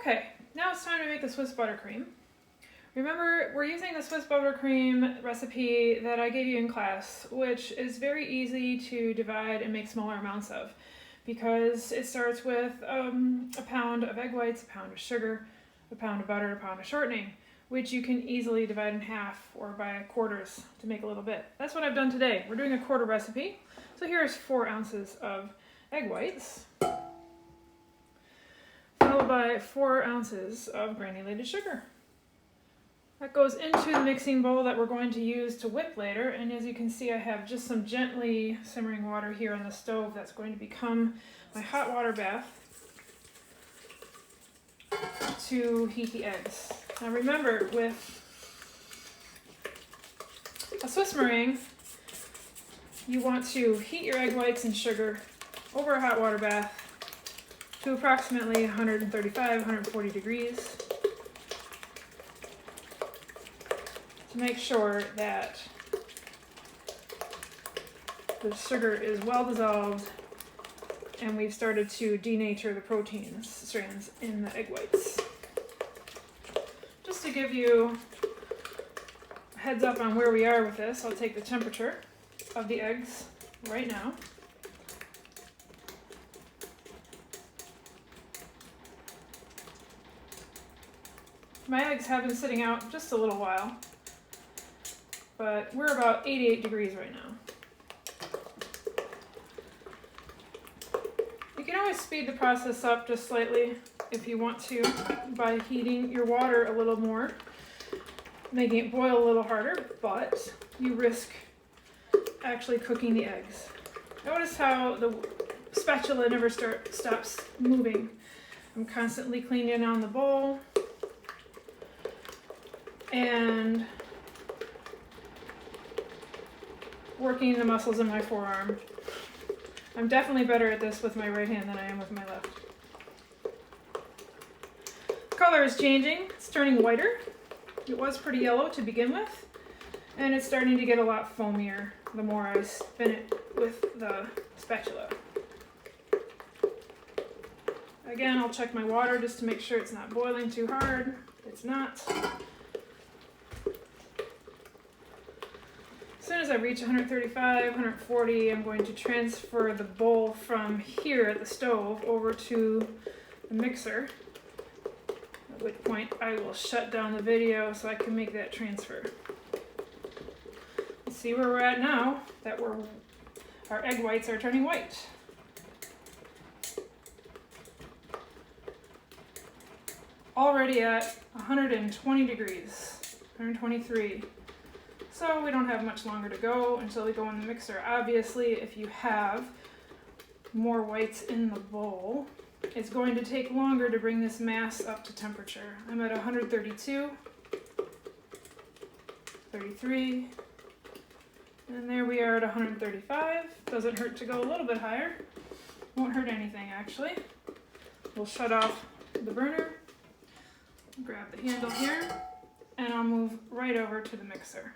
Okay, now it's time to make the Swiss buttercream. Remember, we're using the Swiss buttercream recipe that I gave you in class, which is very easy to divide and make smaller amounts of, because it starts with a pound of egg whites, a pound of sugar, a pound of butter, a pound of shortening, which you can easily divide in half or by quarters to make a little bit. That's what I've done today. We're doing a quarter recipe. So here's 4 ounces of egg whites, followed by 4 ounces of granulated sugar. That goes into the mixing bowl that we're going to use to whip later, and as you can see I have just some gently simmering water here on the stove that's going to become my hot water bath to heat the eggs. Now remember, with a Swiss meringue, you want to heat your egg whites and sugar over a hot water bath to approximately 135-140 degrees to make sure that the sugar is well dissolved and we've started to denature the protein strands in the egg whites. Just to give you a heads up on where we are with this, I'll take the temperature of the eggs right now. My eggs have been sitting out just a little while, but we're about 88 degrees right now. You can always speed the process up just slightly if you want to by heating your water a little more, making it boil a little harder, but you risk actually cooking the eggs. Notice how the spatula never stops moving. I'm constantly cleaning on the bowl and working the muscles in my forearm. I'm definitely better at this with my right hand than I am with my left. The color is changing. It's turning whiter. It was pretty yellow to begin with, and it's starting to get a lot foamier the more I spin it with the spatula. Again, I'll check my water just to make sure it's not boiling too hard. It's not. As soon as I reach 135, 140, I'm going to transfer the bowl from here at the stove over to the mixer, at which point I will shut down the video so I can make that transfer. Let's see where we're at now that our egg whites are turning white. Already at 120 degrees, 123. So we don't have much longer to go until we go in the mixer. Obviously, if you have more whites in the bowl, it's going to take longer to bring this mass up to temperature. I'm at 132, 33, and there we are at 135. Doesn't hurt to go a little bit higher. Won't hurt anything actually. We'll shut off the burner, grab the handle here, and I'll move right over to the mixer.